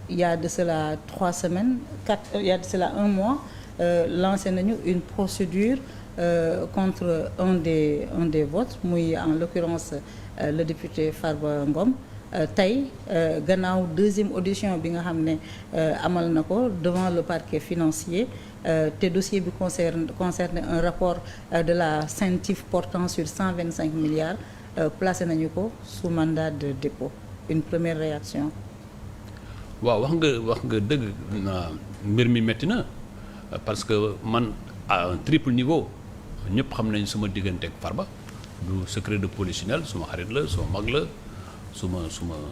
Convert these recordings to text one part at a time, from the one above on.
il y a de cela 3 semaines il y a de cela 1 mois lancé nañu une procédure contre un des votes muy en l'occurrence le député Farba Ngom tey gannaaw deuxième audition bi nga xam ne amal na ko devant le parquet financier te dossier bi concerne un rapport de la CENTIF portant sur 125 milliards placé nañu ko sous mandat de dépôt une première réaction. waaw wax nga dëgg mbir mi métti na parce que man à un triple niveau ñëpp xam nañ suma diggante ak Farba du secret de polichinelle suma xarit la suma mag la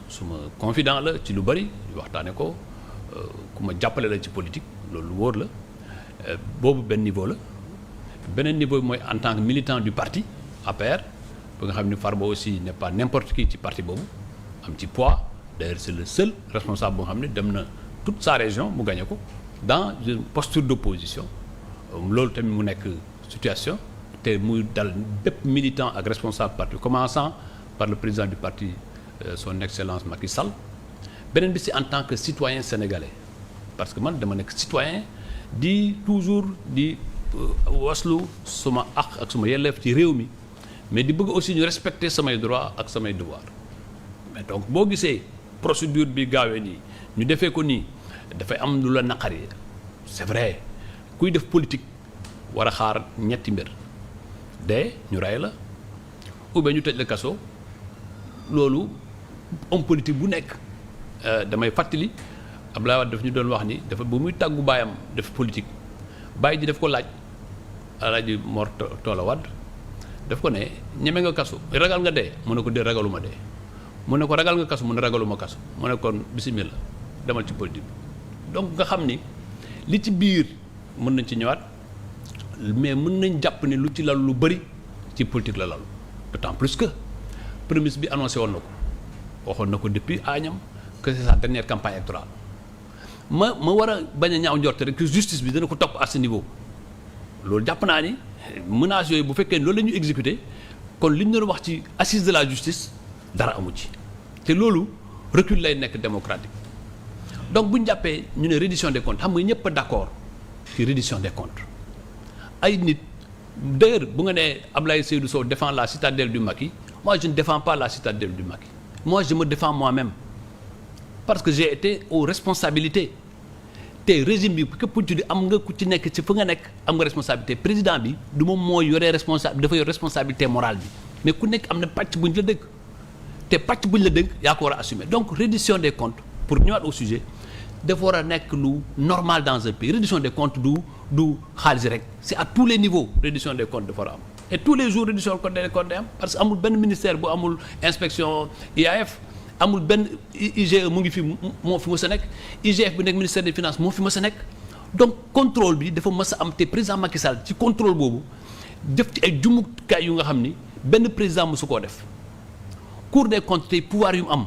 suma confident la ci lu bari waxtaane ko ku ma jàppale la ci politique loolu lu wóor la boobu benn niveau la beneen niveau bi mooy en tant que militant du parti APR ba nga xam ni Farba aussi n'est pas n'importe qui ci parti boobu am ci poids d'ailleurs c'est le seul responsable boo xam ne dem na toute sa région mu gagné ko dans une posture d'opposition loolu tamit mu nekk situation te muy dal bépp militant ak responsable parti commençant par le président du parti son excellence Macky Sall beneen bi si en tant que citoyen sénégalais parce que man dama nekk citoyen di toujours di waslu suma ak suma yelleef ci réew mi mais di bëgg aussi ñu respecter samay droits ak samay devoirs mais donc boo gisee procédure bi gaawee nii ñu defee ko nii dafay am lu la naqari c'est vrai kuy def politique war a xaar ñetti mbir de ñu rey la ou bien ñu tëj la kaso loolu homme politique bu nekk damay fàttali Abdoulaye Wade daf ñu doon wax ni dafa bu muy tàggu baayam def politique bàyyi ji daf ko laaj Alaaji Mor Talla Wade daf ko ne ñeme nga kaso ragal nga dee mu ne ko dee ragaluma dee mu ne ko ragal nga kaso mu ne ragaluma kaso mu ne kon bismillah demal ci politique donc nga xam ni li ci biir mën nañ ci ñëwaat mais mën nañ jàpp ni lu ci lal lu bëri ci politique la lalu d'autant plus que prémisse bi annoncé woon na ko waxoon na ko depuis Agnam que c'est sa dernière campagne électorale ma war a bañ a ñaaw njorte rek que justice bi dana ko topp à ce niveau loolu jàpp naa ni menaces yooyu bu fekkee loolu la ñu exécuté kon li ñu doon wax ci assise de la justice dara amu ci te loolu recul lay nekk démocratique donc bu ñu jàppee ñu ne reddition des comptes xam nga ñëpp a d'accord ci reddition des comptes ay nit d'ailleurs bu nga nee Ablaye Seydou Sow défend la citadelle du Macky moi je ne défends pas la citadelle du Macky moi je me défends moi-même parce que j'ai été aux responsabilités te régime bi képp ku ci di am nga ku ci nekk ci fa nga nekk am nga responsabilité président bi du moom moo yoree dafa yor responsabilité morale bi mais ku nekk am na pàcc bu ñu la dënk te pàcc bu ñu la dënk yaa ko war a assumer donc reddition des comptes pour ñëwaat au sujet dafa war a nekk lu normal dans un pays reddition des comptes du xaalis rek c'est à tous les niveaux reddition des comptes dafa war a am et tous les jours reddition des comptes day am parce que amul benn ministère bu amul inspection IAF amul benn IGE mu ngi fi moo fi mës a nekk IGF bi nekk ministère des finances moo fi mës a nekk donc contrôle bi dafa mës a am te président Macky Sall ci contrôle boobu def ci ay jumtukaay yu nga xam ni benn président mësu koo def Cour des comptes tey pouvoir yu mu am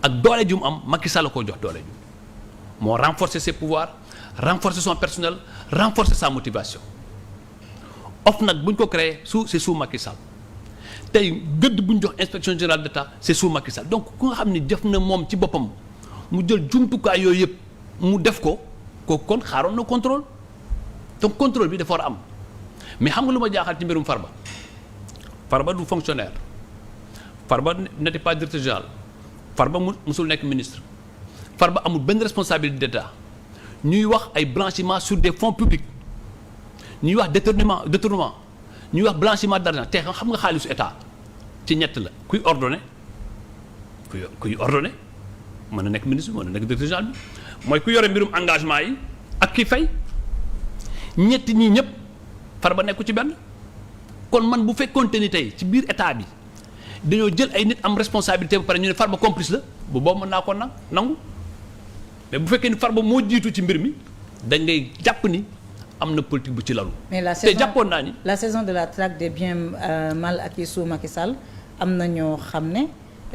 ak doole ju mu am Macky Sall la koo jox doole ju moo renforcer ses pouvoirs renforcer son personnel renforcer sa motivation OFNAC bu ñu ko créé c'est sous Macky Sall tey gëdd bu ñu jox inspection générale d'État c'est sous Macky Sall donc ku nga xam ni def na moom ci boppam mu jël jumtukaay yooyu yëpp mu def ko kooku kon xaaroon na contrôle donc contrôle bi dafa war a am mais xam nga lu ma jaaxal ci mbirum Farba du fonctionnaire Farba n'était pas directeur général Farba musul nekk ministre Farba amul benn responsabilité d'État ñuy wax ay blanchiment sur des fonds publics ñuy wax détournement ñuy wax blanchiment d'argent te xam nga xaalisu état ci ñett la kuy ordonné mën na nekk ministre mën na nekk directeur général bi mooy ku yore mbirum engagement yi ak ki fay ñetti ñii ñëpp Farba nekku ci benn kon man bu fekkoonte ni tey ci biir état bi dañoo jël ay nit am responsabilité ba pare ñu ne Farba complice la bu boobu mën naa ko nangu mais bu fekkee ni Farba moo jiitu ci mbir mi da ngay jàpp ni am na politique bu ci lalu. mais te jàppoon naa ni la saison de la traque des biens mal acquis sous Macky Sall am na ñoo xam ne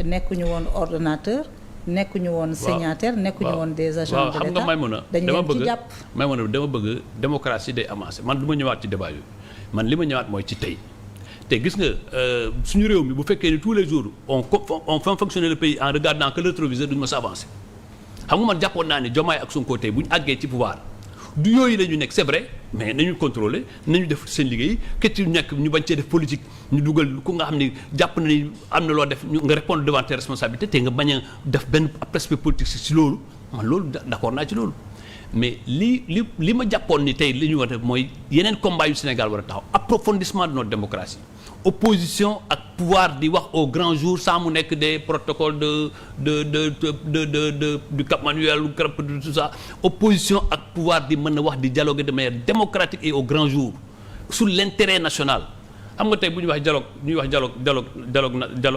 nekkuñu woon ordonnateur nekkuñu woon signataire nekkuñu woon des agents de l'État dañu leen ci jàpp dama bëgg démocratie day avancer man du ma ñëwaat ci débat yooyu man li ma ñëwaat mooy ci tey te gis nga suñu réew mi bu fekkee ni tous les jours on fait fonctionner le pays en regardant que le rétroviseur duñu mës a avancer xam nga man jàppoon naa ne Diomaye ak Sonko tey bu ñu àggee ci pouvoir du yooyu la ñu nekk c'est vrai mais nañu contrôler nañu def seen liggéey ket yu nekk ñu bañ cee def politique ñu dugal ku nga xam ni jàpp na ni am na loo def nga répondre devant tes responsabilités te nga bañ a def benn aspect politique si loolu man loolu d'accord naa ci loolu mais li ma jàppoon ni tey li ñu war a def mooy yeneen combat yu Sénégal war a taxaw approfondissement de notre démocratie opposition ak pouvoir di wax au grand jour sans mu nekk des protocoles du Cap Manuel de tout ça opposition ak pouvoir di mën a wax di dialoguer de manière démocratique et au grand jour sur l'intérêt national xam nga tey bu ñuy wax dialogue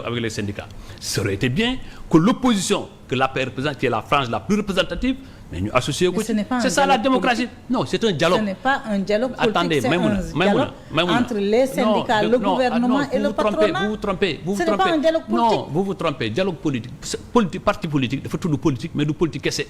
avec les syndicats ça aurait été bien que l'opposition que l'APR représente qui est la frange la plus représentative mais ñu associé ko c'est ça la démocratie non c'est un dialogue. Ce n'est pas un dialogue politique. Attendez, c'est un dialogue entre les syndicats, le gouvernement et le patronat. Vous vous trompez. Ce n'est pas un dialogue politique. Non, vous vous trompez. Dialogue politique. Parti politique dafa tudd politique mais du politique kese.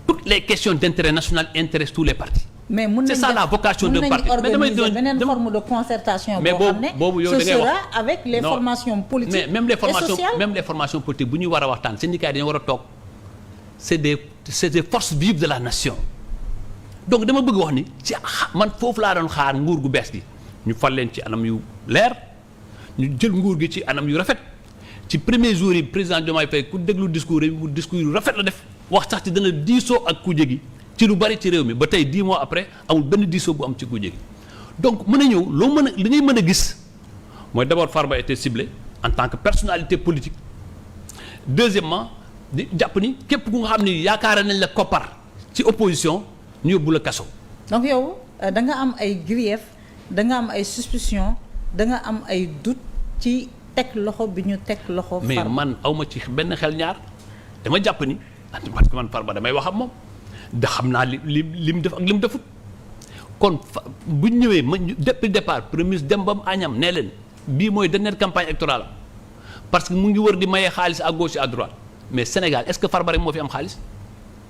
Toutes les questions d'intérêt national intéressent tous les partis. Mais c'est ça la vocation d'un parti. Mais organiser beneen forme de concertation boo xam ne ce sera avec les formations politiques et sociales. Même les formations politiques bu ñuy war a waxtaan syndicats yi dañu war a toog c'est des forces vives de la nation. Donc dama bëgg wax ni ci man foofu laa doon xaar nguur gu bees gi ñu fal leen ci anam yu leer ñu jël nguur gi ci anam yu rafet ci premier jour yi président Diomaye Faye ku déglu discours yu rafet la def wax sax ci dana diisoo ak kuje gi ci lu bari ci réew mi ba tey 10 mois après amul benn diisoo bu am ci kuje gi donc mën a ñëw loo mën a li ngay mën a gis mooy d'abord Farba était ciblé en tant que personnalité politique deuxièmement di jàpp ni képp ku nga xam ni yaakaar nañ la koppar ci opposition ñu yóbbu la kaso. donc yow da nga am ay grief da nga am ay suspicion da nga am ay doute ci teg loxo bi ñu teg loxo. mais man awma ci benn xel ñaar dama jàpp ni parce que man Farba damay wax ak moom da xam naa li mu def ak li mu defut kon bu ñu ñëwee ma depuis départ premier ministre dem ba mu añam nee leen bii mooy dernière campagne électorale parce que mu ngi wër di mayee xaalis à gauche et à droite mais Sénégal est-ce que Farba rek moo fi am xaalis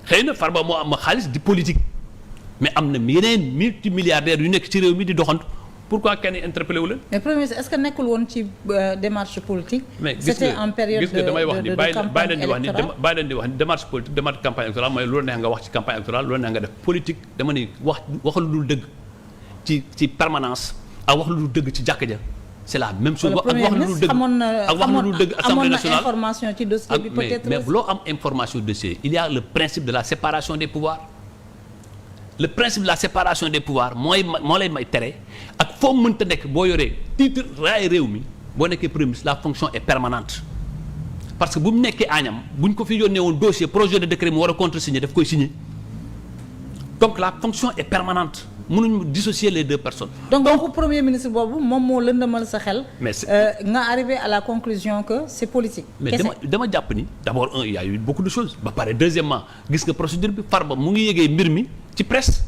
xëy na Farba moo am xaalis di politique. mais am na yeneen multimilliardaires yu nekk ci réew mi di doxantu pourquoi kenn interpellé wu leen. mais premier ministre est-ce que nekkul woon ci démarche politique. mais c'était en période de campagne électorale bàyyi leen di wax ni démarche politique démarche campagne électorale mooy loolu neex nga wax ci campagne électorale loolu neex nga def politique dama ni wax lu dul dëgg ci permanence ak wax lu dul dëgg ci jàkka ja c'est la même chose. ak wax lu dul dëgg ak wax lu dul dëgg assemblée nationale amoon na information ci dossier bi peut-être. mais loo am information dossier il y a le principe de la séparation des pouvoirs. Le principe de la séparation des pouvoirs moo lay may tere ak foo mënta nekk boo yoree titre raay réew mi boo nekkee premier ministre la fonction est permanente parce que bu mu nekkee añam bu ñu ko fi yónnee woon dossier projet de décret mu war a contresigner daf koy signer donc la fonction est permanente mënuñu dissocier les deux personnes. donc premier ministre boobu moom moo lëndëmal sa xel. mais nga arrivé à la conclusion que c'est politique. mais dama jàpp ni d'abord il y a eu beaucoup de choses ba pare deuxièmement gis nga procédure bi Farba mu ngi yëgee mbir mi ci presse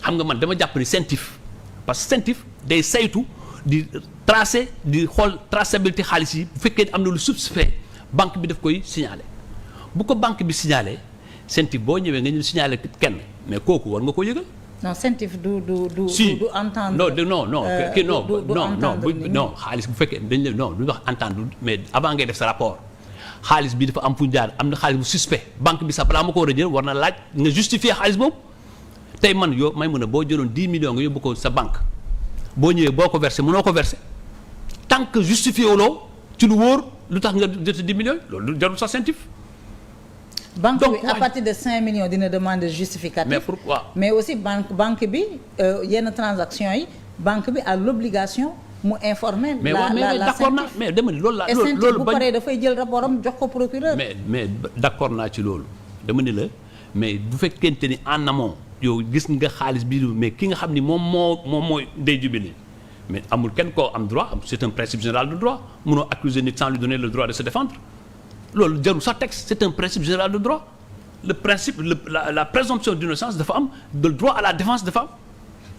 xam nga man dama jàpp ni CENTIF parce que CENTIF day saytu di tracer di xool traçabilité xaalis yi bu fekkee am na lu suspect banque bi daf koy signaler bu ko banque bi signaler CENTIF boo ñëwee nga ñu signaler kenn mais kooku war nga ko yëgal. non CENTIF du entendre. non xaalis bu fekkee dañ la non du wax entendre mais avant ngay def sa rapport xaalis bi dafa am fu ñu jaar am na xaalis bu suspect banque bi sax balaa ma ko war a jël war na laaj nga justifier xaalis boobu tey man yow may mën a boo jëloon 10 millions nga yóbbu ko sa banque boo ñëwee boo ko versé mënoo ko versé tant que justifié wuloo ci lu wóor lu tax nga jot 10 millions loolu jarul sax CENTIF. banque bi à partir de 5 millions dina demander justificatif. mais pourquoi mais aussi banque bi yenn transactions yi banque bi a l'obligation mu informer. la d'accord naa mais dama ni loolu la loolu bu paree dafay jël rapport am jox ko procureur. mais d'accord naa ci loolu dama ni la mais bu fekkente ni en amont yow gis nga xaalis bi mais ki nga xam ni moom mooy day jubili mais amul kenn koo am droit c'est un principe général de droit mënoo accuser nit sans lui donner le droit de se défendre. loolu jarul sax texte c'est un principe général de droit le principe la présomption d'innocence dafa am le droit à la défense dafa am.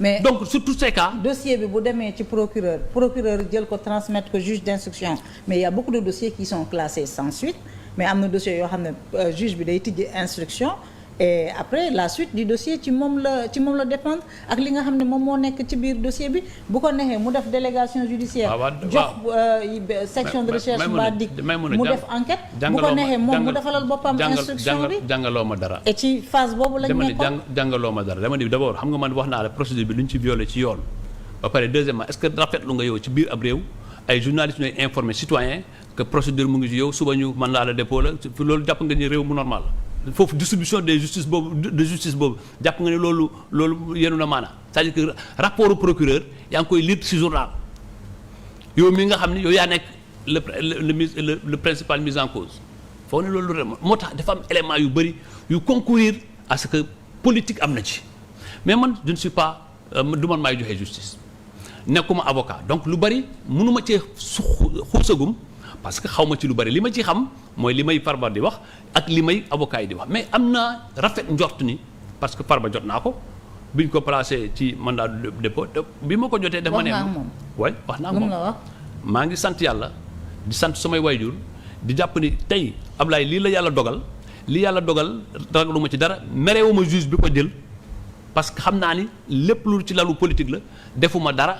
mais donc sur tous ces cas. dossier bi bu demee ci procureur jël ko transmettre ko juge d'instruction mais il y a beaucoup de dossiers qui sont classés sans suite mais am na dossiers yoo xam ne juge bi day tijji instruction et après la suite du dossier ci moom la dépendre ak li nga xam ne moom moo nekk ci biir dossier bi bu ko neexee mu def délégation judiciaire jox section de recherche mbaa dik mu def enquête bu ko neexee moom mu defalal boppam instruction bi jàngaloo ma dara et ci phase boobu lañ nekkoon jàngaloo ma dara dama ni d'abord xam nga man wax naa la procédure bi lu ñu ci violé ci yoon ba pare deuxièmement est-ce que rafetlu nga yow ci biir ab réew ay journalistes ñooy informer citoyen que procédure mu ngi ci yow suba ñu mandat de dépôt la loolu jàpp nga ni réew mu normal foofu distribution de justice boobu jàpp nga ne loolu yenu na maana c'est-à-dire que rapport au procureur yaa ngi koy lire ci journal yow mi nga xam ne yow yaa nekk le principal mise en cause foofu ne loolu vraiment moo tax dafa am élément yu bëri yu concourir à ce que politique am na ci mais man je ne suis pas du man maay joxe justice nekkuma avocat donc lu bëri mënuma cee xuusagum parce que xaw ma ci lu bëri li ma ci xam mooy li may Farba di wax ak li may avocat yi di wax mais am naa rafet njort ni parce que Farba jot naa ko biñ ko placé ci mandat de dépôt bi ma ko jotee dafa ne waay wax naa moom maa ngi sant yàlla di sant samay wayjur di jàpp ni tey Ablaye lii la yàlla dogal ragaluma ci dara merewuma juge bi ko jël parce que xam naa ni lépp lu ci lalu politique la defuma dara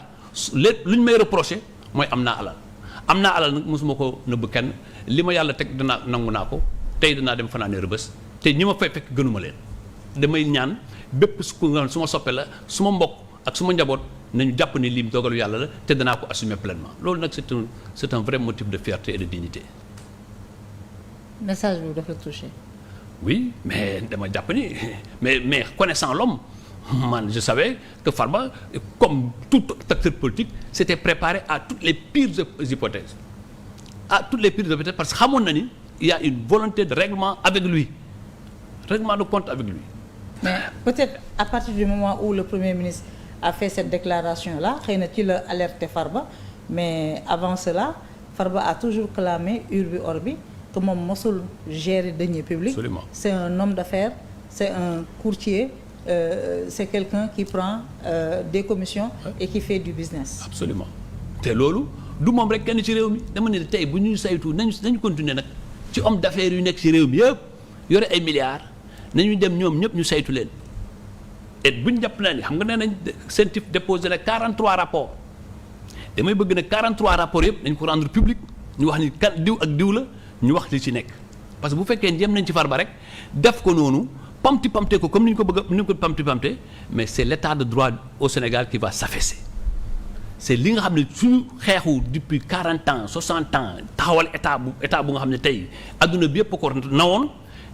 lépp lu ñu may reproché mooy am naa alal nag mosuma ko nëbb kenn li ma yàlla teg danaa nangu naa ko tey danaa dem fanaane Rebeuss te ñi ma fay fekk gënuma leen damay ñaan bépp su ma soppe la su ma mbokk ak su ma njaboot nañu jàpp ni lii dogalu yàlla la te danaa ko assumer pleinement loolu nag c'est un vrai motif de fierté et de dignité. message bi dafa touché. oui mais dama jàpp ni mais connaissant l'homme man je savais que Farba comme tout acteur politique s'était préparé à toutes les pires hypothèses parce que xamoon na ni il y a une volonté de règlement de compte avec lui. mais peut-être à partir du moment où le Premier ministre a fait cette déclaration là xëy na ci la alerté Farba mais avant cela Farba a toujours clamé urbi orbi que moom mosul gérer deniers publics. Absolument. C'est un homme d'affaires, c'est un courtier. C'est quelqu'un qui prend des commissions et qui fait du business. Absolument te loolu du moom rek kenn ci réew mi dama ne tey bu ñuy saytu nañu continuer nag ci homme d'affaires yu nekk ci réew mi yëpp yore ay milliards nañu dem ñoom ñëpp ñu saytu leen et buñ jàpp naa ni xam nga nee nañ CENTIF déposé la 43 rapports damay bëgg nag 43 rapports yëpp dañ ko rendre public ñu wax ni kan diw ak diw la ñu wax li ci nekk parce que bu fekkee jëm nañ ci Farba rek def ko noonu. pamte ko comme ni ñu ko bëgg ni ñu ko pamte mais c'est l'état de droit au Sénégal qui va s'affaisser c'est li nga xam ne suñu xeexu depuis 40 ans 60 ans taxawal état bu nga xam ne tey adduna bi yëpp ko nawoon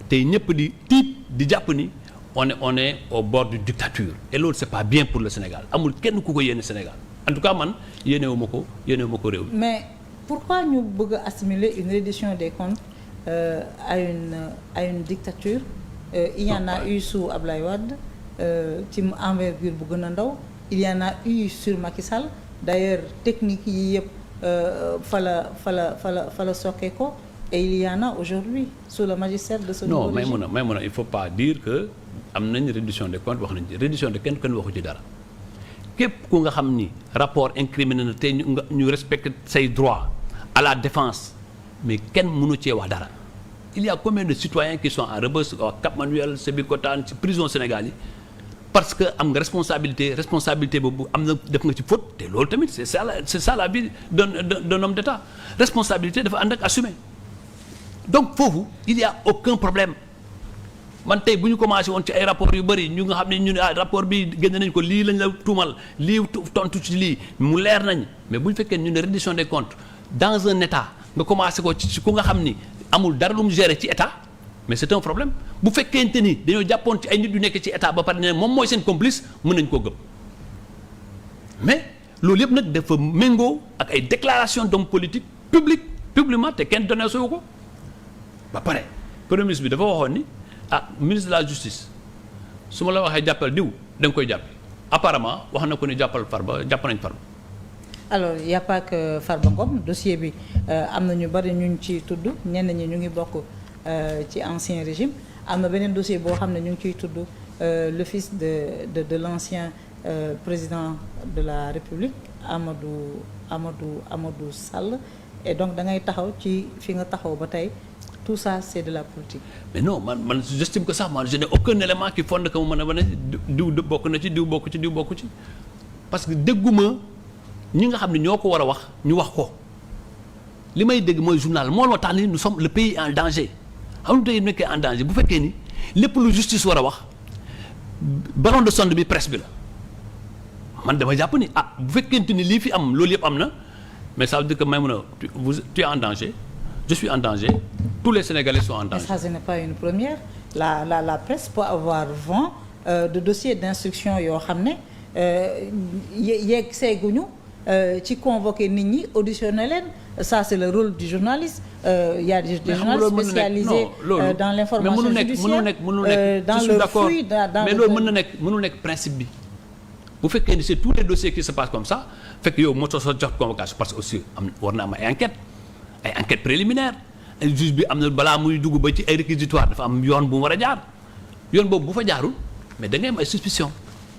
tey ñëpp di tiit di jàpp ni on est au bord d'une dictature et loolu c'est pas bien pour le Sénégal amul kenn ku ko yéene Sénégal en tout cas man yéenewuma ko réew mi. mais pourquoi ñu bëgg a assimiler une reddition des comptes à une dictature? Il y en a eu sous Ablaye Wade ci envergure bu gën a ndaw il y en a eu sur Macky Sall d'ailleurs technique yi yëpp fa la sokkee ko et il y en a aujourd'hui sous le magistère de ce nouveau régime. Non Maïmouna il faut pas dire que am nañ reddition des comptes wax nañ ci reddition de kenn waxu ci dara képp ku nga xam ni rapport incriminé na te ñu respecte say droits à la défense mais kenn mënu cee wax dara. Il y a combien de citoyens qui sont à Rebeuss à Cap Manuel Sébikotane ci prison Sénégal yi parce que am nga responsabilité boobu am na def nga ci faute te loolu tamit c'est ça la vie d'un homme d'État responsabilité dafa ànd ak assumer donc foofu il y a aucun problème man tey bu ñu commencé woon ci ay rapports yu bëri ñu nga xam ne ñu ne rapport bi génne nañ ko lii lañ la tuumal lii tontu ci lii mu leer nañ mais bu ñu fekkee ñu ne reddition des comptes dans un État nga commencé ko ci ku nga xam ni amul dara lu mu gérer ci état mais c'est un problème bu fekkente ni dañoo jàppoon ci ay nit yu nekk ci état ba pare ne moom mooy seen complice mën nañ koo gëm mais loolu yëpp nag dafa méngoo ak ay déclaration d'homme politique publiquement te kenn donné soo ko ba pare premier ministre bi dafa waxoon ni ministre de la justice su ma la waxee jàppal diw da nga koy jàpp apparemment wax na ko ni jàpp nañ Farba. alors y a pas que Farba Ngom dossier bi am na ñu bari ñu ciy tudd ñenn ñi ñu ngi bokk ci ancien régime am na beneen dossier boo xam ne ñu ngi ciy tudd le fils de l'ancien président de la République Amadou Sall et donc da ngay taxaw ci fi nga taxaw ba tey tout ça c'est de la politique. mais non man j'estime que ça man je n'ai aucun élément qui fonde que mu mën a wane diw bokk na ci diw bokk ci diw bokk ci parce que dégguma ñi nga xam ne ñoo ko war a wax ñu wax ko li may dégg mooy journal moo la tax ni nous sommes le pays en danger xam nga tey nekkee en danger bu fekkee ni lépp lu justice war a wax ballon de sonde bi presse bi la man dama jàpp ni bu fekkente ni lii fi am loolu yëpp am na mais ça veut dire que Maïmouna tu es en danger je suis en danger tous les Sénégalais sont en danger. Mais ça ce n'est pas une première la presse peut avoir vent de dossiers d'instruction yoo xam ne yegg seeguñu ci convoquer nit ñi auditionner leen ça c'est le rôle du journaliste il y a des journalistes spécialisés dans l'information judiciaire dans le flux dans mais loolu mënul nekk principe bi bu fekkee ni c'est tous les dossiers qui se passent comme ça fekk yow moo tax jox convocation parce que aussi war na am ay enquête préliminaire ay juge bi am na balaa muy dugg ba ci ay réquisitoire dafa am yoon bu mu war a jaar yoon boobu bu fa jaarul mais da ngay am ay suspicion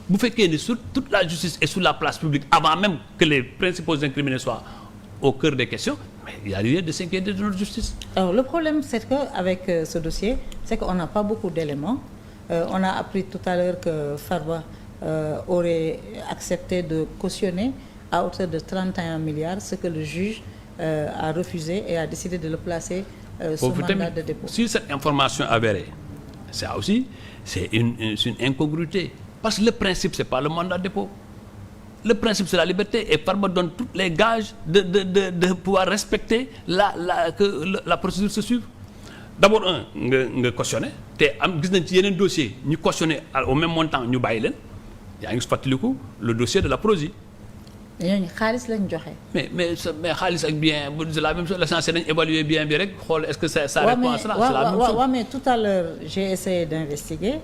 bu fekkee ni sur toute la justice est sur la place publique avant même que les principaux incriminés soient au cœur des questions mais il y a lieu de s'inquiéter de notre justice. Alors le problème c'est que avec ce dossier c'est qu'on n'a pas beaucoup d'éléments on a appris tout à l'heure que Farba aurait accepté de cautionner à hauteur de 31 milliards ce que le juge a refusé et a décidé de le placer sous mandat de dépôt. Si cette information avérée ça aussi c'est une incongruité parce que le principe c'est pas le mandat de dépôt le principe c'est la liberté et Farba donne tous les gages de pouvoir respecter la procédure se suive. D'abord nga cautionner te am gis nañ ci yeneen dossier ñu cautionner au même montant ñu bàyyi leen yaa ngi fàttaliku le dossier de la Prosi. ñooñu xaalis lañ joxe. mais xaalis ak bien c'est la même chose l'essentiel nañ évaluer bien bi rek xool est-ce que ça répond à cela. C'est la même chose. Mais tout à l'heure j'ai essayé d'investiguer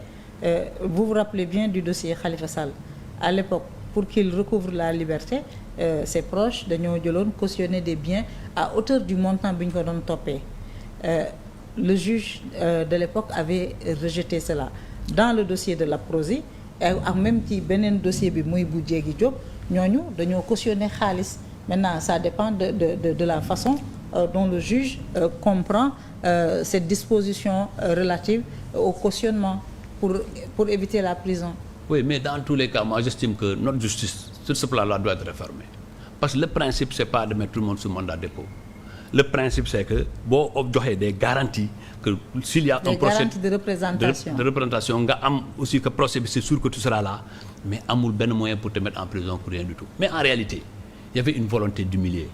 vous vous rappelez bien du dossier Khalifa Sall à l'époque pour qu'il recouvre la liberté ses proches dañoo jëloon cautionner des biens à hauteur du montant bi ñu ko doon toppee le juge de l'époque avait rejeté cela dans le dossier de la Prosi ak même ci beneen dossier bi muy bu Diégui Diop ñooñu dañoo cautionner xaalis maintenant ça dépend de la façon dont le juge comprend cette disposition relative au cautionnement pour éviter la prison. Oui, mais dans tous les cas, moi j'estime que notre justice sur ce plan-là doit être réformée. Parce que le principe c'est pas de mettre tout le monde sous mandat de dépôt. Le principe c'est que boo joxee des garanties que s'il y a un procès de représentation nga am aussi que procès bi c'est sûr que tu seras là mais amul benn moyen pour te mettre en prison pour rien du tout. Mais en réalité, il y avait une volonté d'humilier.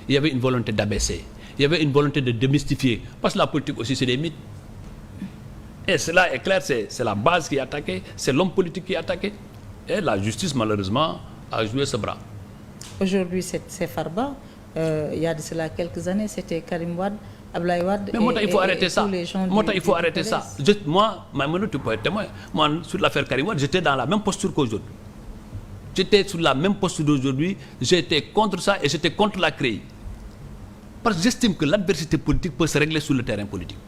Il y avait une volonté d'abaisser. Il y avait une volonté de démystifier parce que la politique aussi c'est des mythes. Et cela est clair, c'est la base qui est attaquée, c'est l'homme politique qui est attaqué. Et la justice, malheureusement, a joué ce bras. Aujourd'hui, c'est Farba. Il y a de cela quelques années, c'était Karim Wade, Abdoulaye Wade. Mais moi, il faut arrêter ça. Il faut arrêter ça. Moi, tu peux être témoin. Moi, sur l'affaire Karim Wade, j'étais dans la même posture qu'aujourd'hui. J'étais sur la même posture d'aujourd'hui. J'étais contre ça et j'étais contre la CREI. Parce que j'estime que l'adversité politique peut se régler sur le terrain politique.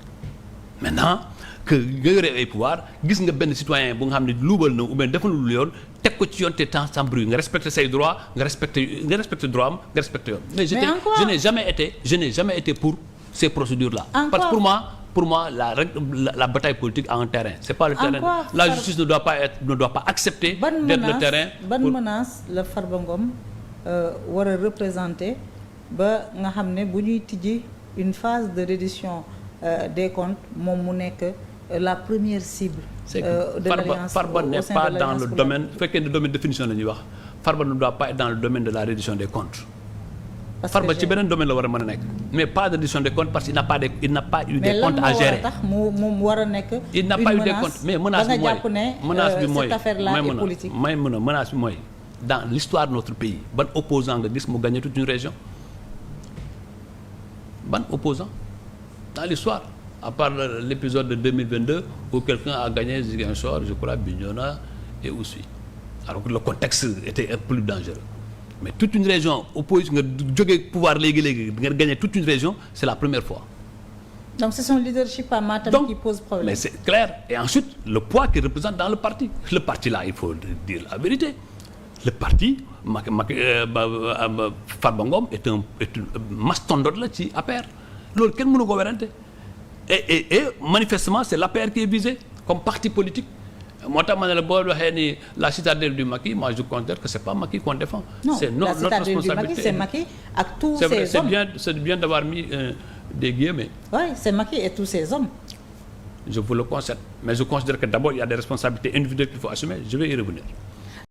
Maintenant, que nga yore ay pouvoir gis nga benn citoyen bu nga xam ne luubal na ou bien defal lu yoon teg ko ci yoon te temps sans bruit nga respecter say droits nga respecter droit am nga respecter yoon. Mais je n'ai jamais été pour ces procédures là. Parce que pour moi la bataille politique a un terrain. C'est pas le terrain. La justice ne doit pas accepter d'être le terrain. Ban menace la Farba Ngom war a représenter ba nga xam ne bu ñuy tijji une phase de reddition des comptes moom mu nekk la première cible. De l'alliance Farba n'est pas dans le domaine fekkee ne domaine définition la ñuy wax Farba ne doit pas être dans le domaine de la reddition des comptes. Farba ci beneen domaine la war a mën a nekk mais pas de reddition des comptes parce qu'il n'a pas eu des comptes à gérer. mais lan moo war a tax mu war a nekk. Il n'a pas eu des comptes mais menace bi mooy cette affaire-là est politique. menace bi mooy dans l'histoire de notre pays ban opposant nga gis mu gagné toute une région ban opposant dans l'histoire à part l'épisode de 2022 où quelqu'un a gagné Ziguinchor, je crois Bignona et Oussouye. Alors que le contexte était un peu plus dangereux. Mais toute une région oppose nga jógee pouvoir léegi nga gagner toute une région, c'est la première fois. Donc c'est son leadership à Matam qui pose problème. Mais c'est clair. Et ensuite, le poids qu'il représente dans le parti. Le parti là, il faut dire la vérité. le parti Farba Ngom est un mastodonte la ci APR loolu kenn mënu ko werante et manifestement c'est l'APR qui est visé comme parti politique moo tax ma ne la boo waxee ni la citadelle du Macky moi je considère que c'est pas Macky qu'on défend. Non, c'est notre responsabilité. du Macky, c'est Macky ak tous ses hommes. C'est bien d'avoir mis des guillemets. Oui, c'est Macky et tous ses hommes. Je vous le concède mais je considère que d'abord il y a des responsabilités individuelles qu'il faut assumer je vais y revenir.